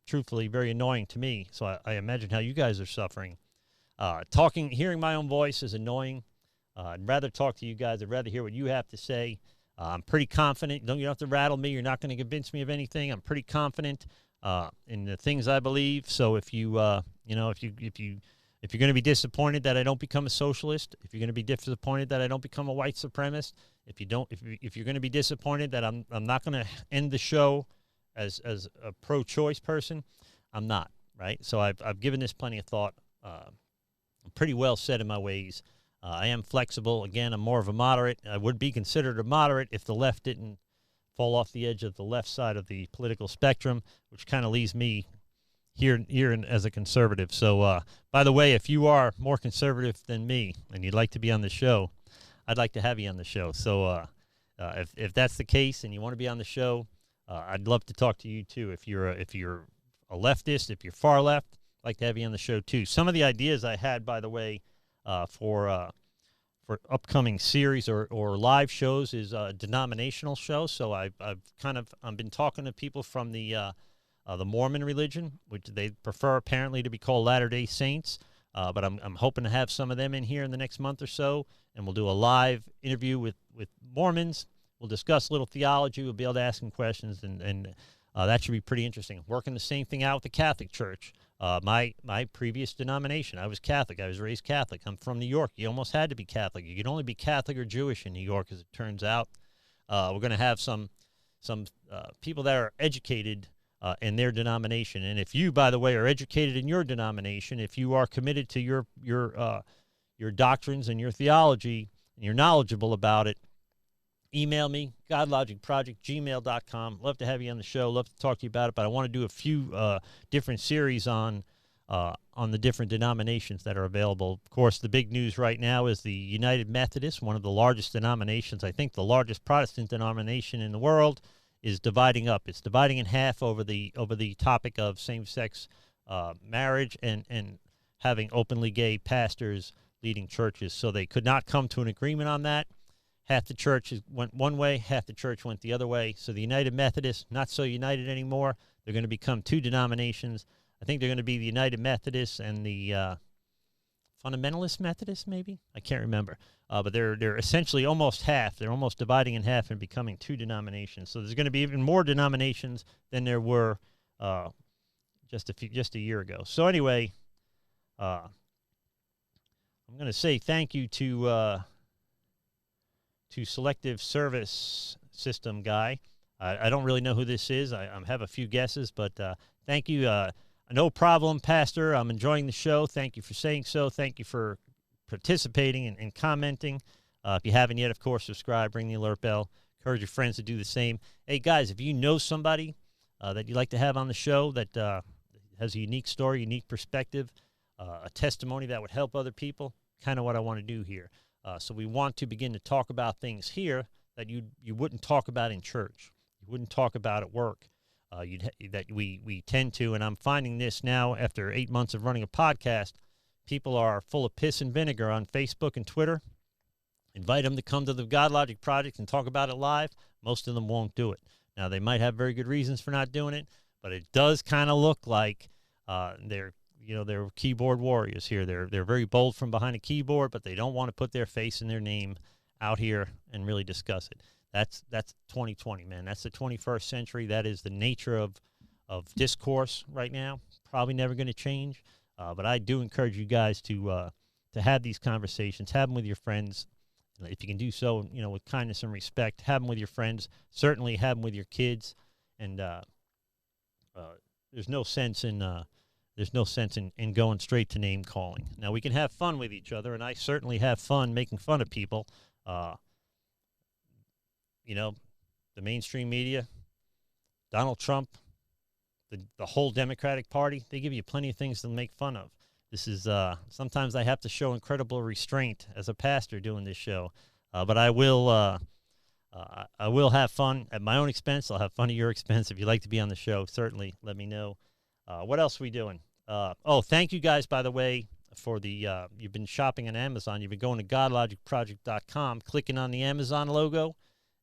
truthfully very annoying to me. So I imagine how you guys are suffering. Hearing my own voice is annoying. I'd rather talk to you guys. I'd rather hear what you have to say. I'm pretty confident. You don't have to rattle me. You're not going to convince me of anything. I'm pretty confident in the things I believe. So if you're going to be disappointed that I don't become a socialist, if you're going to be disappointed that I don't become a white supremacist, if you're going to be disappointed that I'm not going to end the show as a pro-choice person, I'm not, right? So I've given this plenty of thought. I'm pretty well set in my ways. I am flexible. Again, I'm more of a moderate. I would be considered a moderate if the left didn't fall off the edge of the left side of the political spectrum, which kind of leaves me here as a conservative. So, by the way, if you are more conservative than me and you'd like to be on the show, I'd like to have you on the show. So, if that's the case and you want to be on the show, I'd love to talk to you too. If you're a leftist, if you're far left, I'd like to have you on the show too. Some of the ideas I had, by the way, for upcoming series or live shows is a denominational show. So I've been talking to people from the Mormon religion, which they prefer apparently to be called Latter-day Saints. But I'm hoping to have some of them in here in the next month or so, and we'll do a live interview with Mormons. We'll discuss a little theology. We'll be able to ask them questions, and that should be pretty interesting. Working the same thing out with the Catholic Church. My previous denomination, I was Catholic. I was raised Catholic. I'm from New York. You almost had to be Catholic. You could only be Catholic or Jewish in New York, as it turns out. We're going to have some people that are educated in their denomination. And if you, by the way, are educated in your denomination, if you are committed to your doctrines and your theology, and you're knowledgeable about it, email me, godlogicproject@gmail.com. Love to have you on the show. Love to talk to you about it. But I want to do a few different series on the different denominations that are available. Of course, the big news right now is the United Methodist, one of the largest denominations. I think the largest Protestant denomination in the world, is dividing up. It's dividing in half over the topic of same-sex marriage and having openly gay pastors leading churches. So they could not come to an agreement on that. Half the church went one way, half the church went the other way. So the United Methodists, not so united anymore. They're going to become two denominations. I think they're going to be the United Methodists and the Fundamentalist Methodists, maybe? I can't remember. But they're essentially almost half. They're almost dividing in half and becoming two denominations. So there's going to be even more denominations than there were just a year ago. So anyway, I'm going to say thank you to Selective Service System guy. I don't really know who this is. I have a few guesses, but thank you. No problem, Pastor. I'm enjoying the show. Thank you for saying so. Thank you for participating and commenting. If you haven't yet, of course, subscribe, ring the alert bell. Encourage your friends to do the same. Hey, guys, if you know somebody that you'd like to have on the show that has a unique story, unique perspective, a testimony that would help other people, kind of what I want to do here. So we want to begin to talk about things here that you wouldn't talk about in church. You wouldn't talk about at work. That we tend to, and I'm finding this now after 8 months of running a podcast, people are full of piss and vinegar on Facebook and Twitter. Invite them to come to the Godlogic Project and talk about it live. Most of them won't do it. Now, they might have very good reasons for not doing it, but it does kind of look like they're keyboard warriors here. They're very bold from behind a keyboard, but they don't want to put their face and their name out here and really discuss it. That's 2020, man. That's the 21st century. That is the nature of of discourse right now. Probably never going to change, but I do encourage you guys to have these conversations, have them with your friends. If you can do so, with kindness and respect, have them with your friends. Certainly have them with your kids. And there's no sense in going straight to name calling. Now, we can have fun with each other, and I certainly have fun making fun of people. The mainstream media, Donald Trump, the whole Democratic Party, they give you plenty of things to make fun of. This is sometimes I have to show incredible restraint as a pastor doing this show, but I will have fun at my own expense. I'll have fun at your expense. If you'd like to be on the show, certainly let me know. What else are we doing? Thank you guys, by the way, for the you've been shopping on Amazon. You've been going to godlogicproject.com, clicking on the Amazon logo,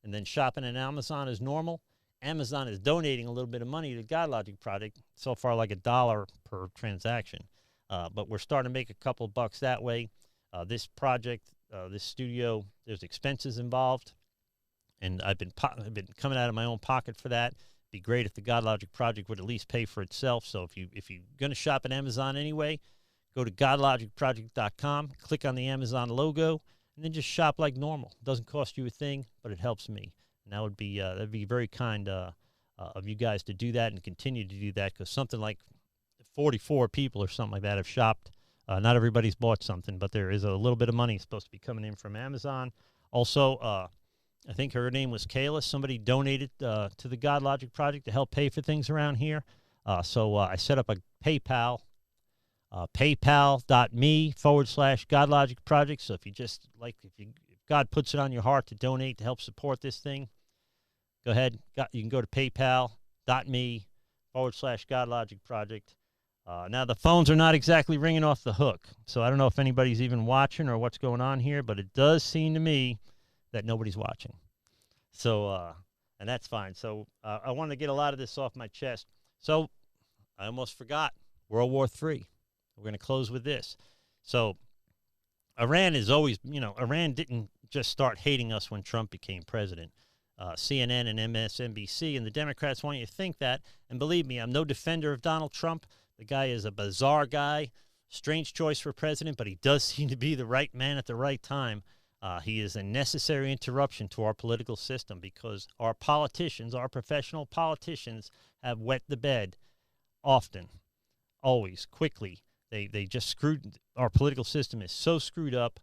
and then shopping on Amazon as normal. Amazon is donating a little bit of money to Godlogic Project, so far like $1 per transaction. But we're starting to make a couple of bucks that way. This project, this studio, there's expenses involved, and I've been coming out of my own pocket for that. It'd be great if the Godlogic Project would at least pay for itself. So if you're going to shop at Amazon anyway, go to godlogicproject.com, click on the Amazon logo, and then just shop like normal. It doesn't cost you a thing, but it helps me. And that would be that'd be very kind of you guys to do that and continue to do that, because something like 44 people or something like that have shopped. Not everybody's bought something, but there is a little bit of money supposed to be coming in from Amazon. Also, I think her name was Kayla. Somebody donated to the Godlogic Project to help pay for things around here. So I set up a PayPal, paypal.me/Godlogic Project. So if God puts it on your heart to donate to help support this thing, go ahead. You can go to paypal.me/Godlogic Project. Now, the phones are not exactly ringing off the hook, so I don't know if anybody's even watching or what's going on here, but it does seem to me that nobody's watching. So, and that's fine. So I want to get a lot of this off my chest. So I almost forgot. World War III. We're going to close with this. So Iran is always, Iran didn't just start hating us when Trump became president. CNN and MSNBC and the Democrats want you to think that. And believe me, I'm no defender of Donald Trump. The guy is a bizarre guy, strange choice for president, but he does seem to be the right man at the right time. He is a necessary interruption to our political system, because our politicians, our professional politicians, have wet the bed often, always, quickly. They just screwed. Our political system is so screwed up.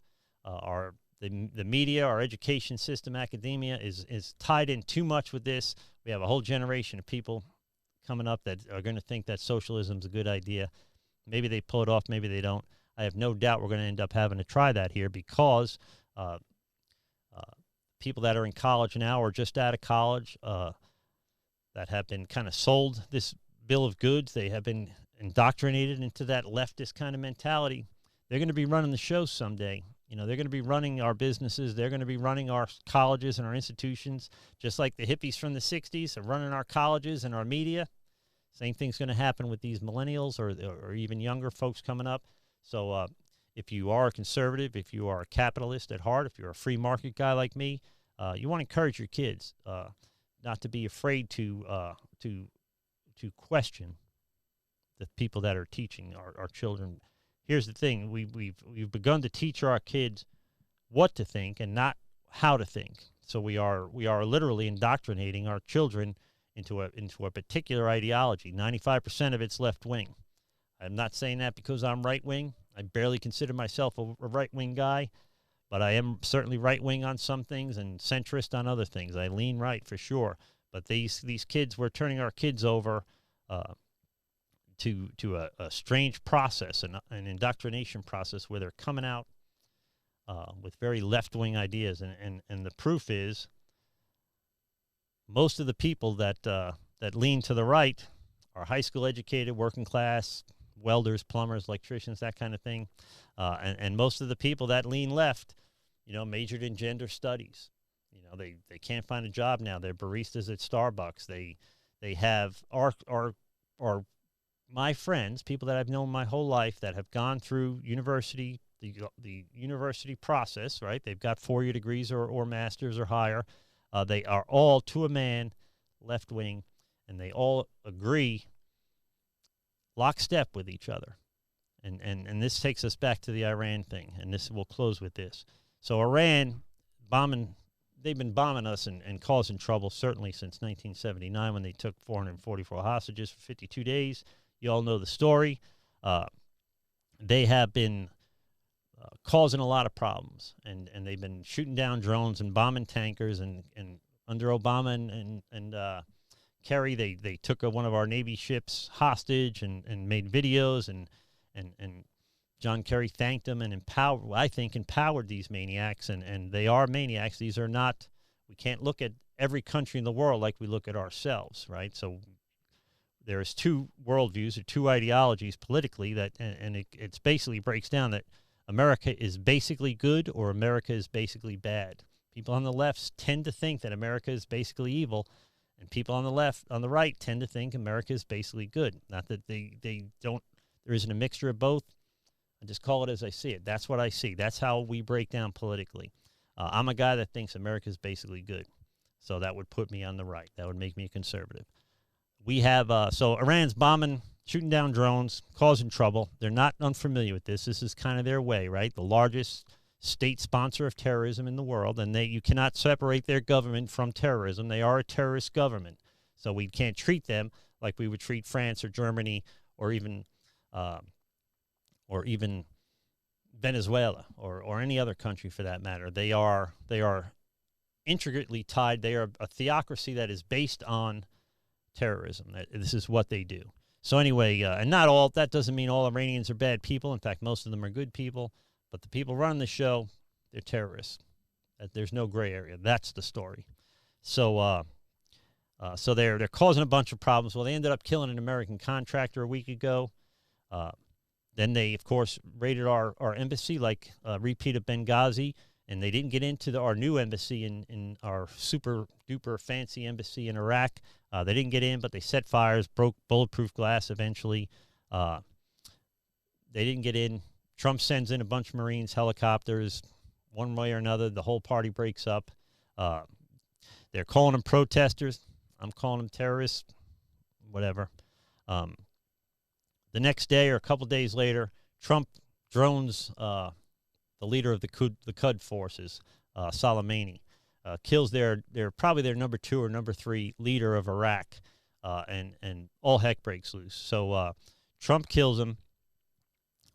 The media, our education system, academia is tied in too much with this. We have a whole generation of people coming up that are going to think that socialism is a good idea. Maybe they pull it off, maybe they don't. I have no doubt we're going to end up having to try that here, because people that are in college now or just out of college that have been kind of sold this bill of goods, they have been indoctrinated into that leftist kind of mentality. They're going to be running the show someday. They're going to be running our businesses. They're going to be running our colleges and our institutions, just like the hippies from the 60s are running our colleges and our media. Same thing's going to happen with these millennials or even younger folks coming up. So if you are a conservative, if you are a capitalist at heart, if you're a free market guy like me, you want to encourage your kids not to be afraid to question the people that are teaching our children. Here's the thing: we've begun to teach our kids what to think and not how to think. So we are literally indoctrinating our children into a particular ideology. 95% of it's left wing. I'm not saying that because I'm right wing. I barely consider myself a right wing guy, but I am certainly right wing on some things and centrist on other things. I lean right for sure. But these kids, we're turning our kids over to a strange process, an indoctrination process, where they're coming out with very left-wing ideas. And the proof is most of the people that lean to the right are high school educated, working class, welders, plumbers, electricians, that kind of thing. And most of the people that lean left, majored in gender studies. They can't find a job now. They're baristas at Starbucks. They have my friends, people that I've known my whole life that have gone through university, the university process, right? They've got 4-year degrees or masters or higher. They are all, to a man, left-wing, and they all agree lockstep with each other. And this takes us back to the Iran thing, and this we'll close with this. So Iran they've been bombing us and causing trouble certainly since 1979 when they took 444 hostages for 52 days. You all know the story. They have been causing a lot of problems, and they've been shooting down drones and bombing tankers, and under Obama and Kerry, they took one of our Navy ships hostage and made videos, and John Kerry thanked them and empowered these maniacs, and they are maniacs. These are not, we can't look at every country in the world like we look at ourselves, right? So there's two worldviews or two ideologies politically that, and it's basically breaks down that America is basically good or America is basically bad. People on the left tend to think that America is basically evil, and people on the right tend to think America is basically good. Not that they don't, there isn't a mixture of both. I just call it as I see it. That's what I see. That's how we break down politically. I'm a guy that thinks America is basically good. So that would put me on the right. That would make me a conservative. We have, so Iran's bombing, shooting down drones, causing trouble. They're not unfamiliar with this. This is kind of their way, right? The largest state sponsor of terrorism in the world, and you cannot separate their government from terrorism. They are a terrorist government. So we can't treat them like we would treat France or Germany or even Venezuela or any other country for that matter. They are intricately tied. They are a theocracy that is based on terrorism. This is what they do. So anyway, and not all, that doesn't mean all Iranians are bad people. In fact, most of them are good people. But the people running the show, they're terrorists. There's no gray area. That's the story. So so they're causing a bunch of problems. Well, they ended up killing an American contractor a week ago. Then they, of course, raided our embassy, like a repeat of Benghazi, and they didn't get into our new embassy in our super-duper fancy embassy in Iraq. They didn't get in, but they set fires, broke bulletproof glass eventually. They didn't get in. Trump sends in a bunch of Marines, helicopters, one way or another. The whole party breaks up. They're calling them protesters. I'm calling them terrorists, whatever. The next day or a couple days later, Trump drones the leader of the Quds forces, Soleimani, kills probably their number 2 or number 3 leader of Iraq, and all heck breaks loose. So Trump kills him,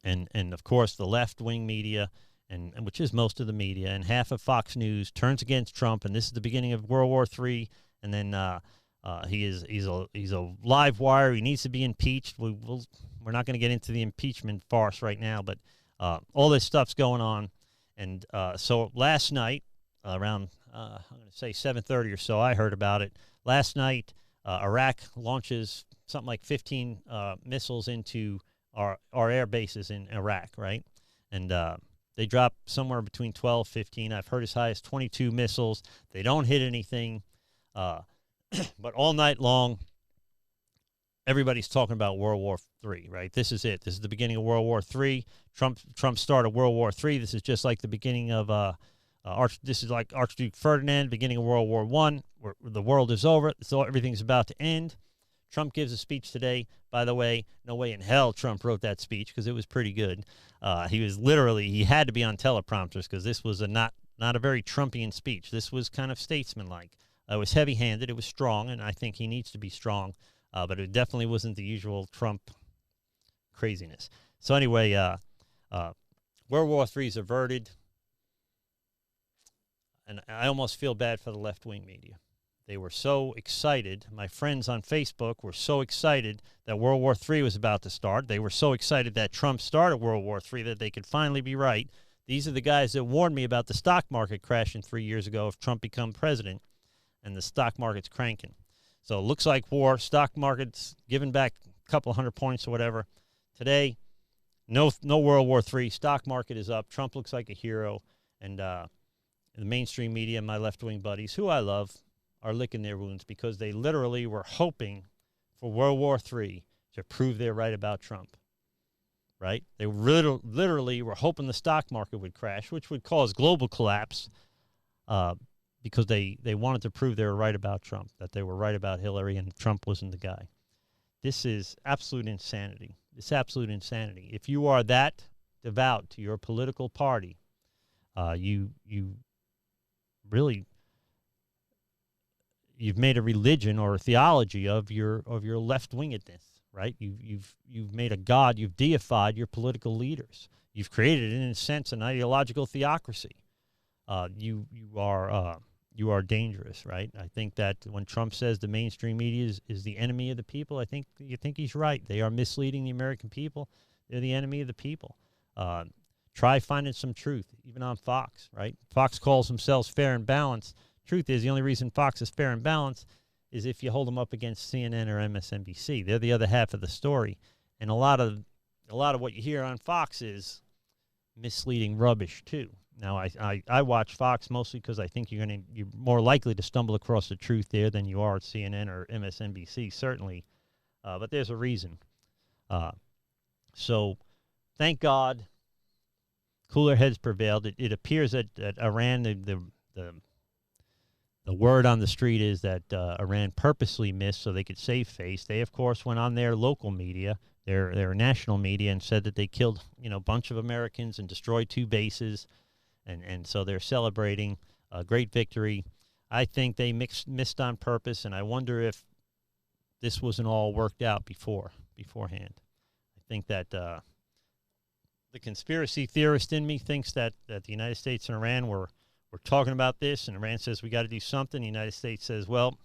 and of course the left-wing media, and which is most of the media, and half of Fox News turns against Trump, and this is the beginning of World War III, and then he's a live wire. He needs to be impeached. We're not going to get into the impeachment farce right now, but all this stuff's going on. And so last night, around I'm going to say 7:30 or so, I heard about it. Last night, Iraq launches something like 15 missiles into our air bases in Iraq, right? And they drop somewhere between 12, 15. I've heard as high as 22 missiles. They don't hit anything. But all night long, everybody's talking about World War III, right? This is it. This is the beginning of World War III. Trump started World War III. This is just like the beginning of this is like Archduke Ferdinand, beginning of World War I, where the world is over. So everything's about to end. Trump gives a speech today. By the way, no way in hell Trump wrote that speech because it was pretty good. He had to be on teleprompters because this was not a very Trumpian speech. This was kind of statesmanlike. It was heavy-handed. It was strong, and I think he needs to be strong. But it definitely wasn't the usual Trump craziness. So anyway, World War III is averted. And I almost feel bad for the left-wing media. They were so excited. My friends on Facebook were so excited that World War III was about to start. They were so excited that Trump started World War III that they could finally be right. These are the guys that warned me about the stock market crashing 3 years ago if Trump become president, and the stock market's cranking. So it looks like war. Stock market's giving back a couple hundred points or whatever. Today, no World War III. Stock market is up. Trump looks like a hero. And the mainstream media, my left-wing buddies, who I love, are licking their wounds because they literally were hoping for World War III to prove they're right about Trump. Right? They literally were hoping the stock market would crash, which would cause global collapse, because they wanted to prove they were right about Trump, that they were right about Hillary and Trump wasn't the guy. this is absolute insanity. It's absolute insanity. If you are that devout to your political party, you really, you've made a religion or a theology of your left-wingedness, right? You've made a god. You've deified your political leaders. You've created, in a sense, an ideological theocracy. You are dangerous, right? I think that when Trump says the mainstream media is the enemy of the people, I think he's right. They are misleading the American people. They're the enemy of the people. Try finding some truth, even on Fox, right? Fox calls themselves fair and balanced. Truth is, the only reason Fox is fair and balanced is if you hold them up against CNN or MSNBC. They're the other half of the story. And a lot of what you hear on Fox is misleading rubbish too. Now, I watch Fox mostly because I think you're more likely to stumble across the truth there than you are at CNN or MSNBC, certainly. But there's a reason. So, thank God, cooler heads prevailed. It appears that Iran, the word on the street is that Iran purposely missed so they could save face. They, of course, went on their local media, their national media, and said that they killed a bunch of Americans and destroyed 2 bases. And so they're celebrating a great victory. I think they missed on purpose, and I wonder if this wasn't all worked out beforehand. I think that the conspiracy theorist in me thinks that the United States and Iran were talking about this, and Iran says we got to do something. The United States says, well,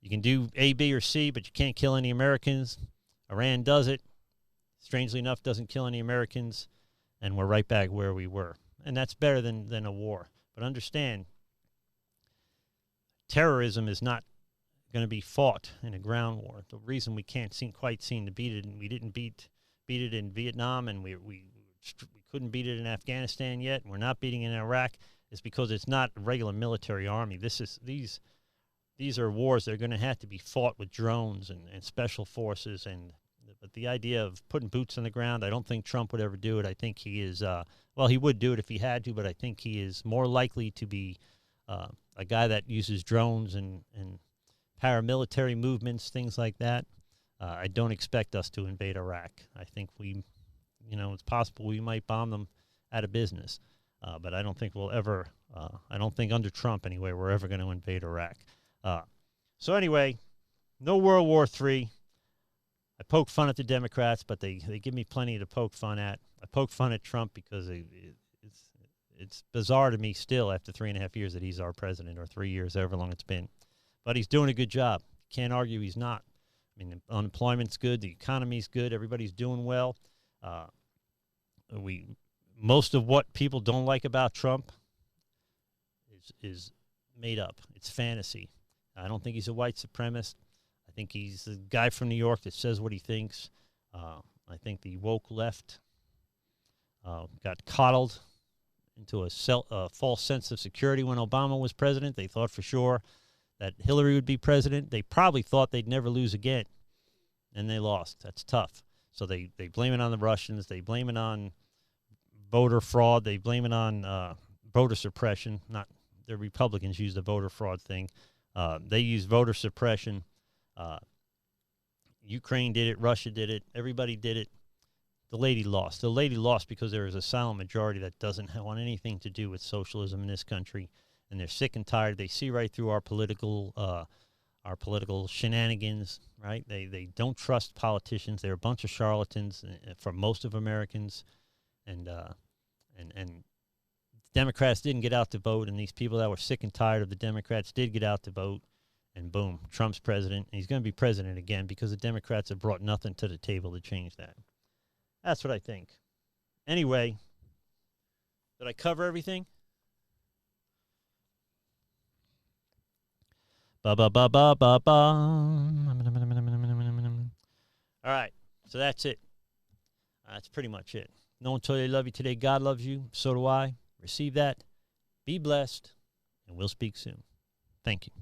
you can do A, B, or C, but you can't kill any Americans. Iran does it. Strangely enough, doesn't kill any Americans, and we're right back where we were. And that's better than a war. But understand, terrorism is not going to be fought in a ground war. The reason we can't quite seem to beat it, and we didn't beat it in Vietnam, and we couldn't beat it in Afghanistan yet, and we're not beating it in Iraq, is because it's not a regular military army. These are wars that are going to have to be fought with drones and special forces. But the idea of putting boots on the ground, I don't think Trump would ever do it. I think he is, he would do it if he had to, but I think he is more likely to be a guy that uses drones and paramilitary movements, things like that. I don't expect us to invade Iraq. I think it's possible we might bomb them out of business. But I don't think we'll ever, I don't think under Trump anyway, we're ever going to invade Iraq. So anyway, no World War III. I poke fun at the Democrats, but they give me plenty to poke fun at. I poke fun at Trump because it's bizarre to me still after 3.5 years that he's our president, or 3 years, however long it's been. But he's doing a good job. Can't argue he's not. I mean, the unemployment's good, the economy's good, everybody's doing well. Most of what people don't like about Trump is made up. It's fantasy. I don't think he's a white supremacist. I think he's the guy from New York that says what he thinks. I think the woke left got coddled into a false sense of security when Obama was president. They thought for sure that Hillary would be president. They probably thought they'd never lose again, and they lost. That's tough. So they blame it on the Russians. They blame it on voter fraud. They blame it on voter suppression. Not the Republicans use the voter fraud thing. They use voter suppression. Ukraine did it. Russia did it. Everybody did it. The lady lost. The lady lost because there is a silent majority that doesn't want anything to do with socialism in this country, and they're sick and tired. They see right through our political shenanigans. Right? They don't trust politicians. They're a bunch of charlatans for most of Americans, and Democrats didn't get out to vote, and these people that were sick and tired of the Democrats did get out to vote. And boom, Trump's president. And he's going to be president again because the Democrats have brought nothing to the table to change that. That's what I think. Anyway, did I cover everything? All right, so that's it. That's pretty much it. No one told you they love you today. God loves you. So do I. Receive that. Be blessed, and we'll speak soon. Thank you.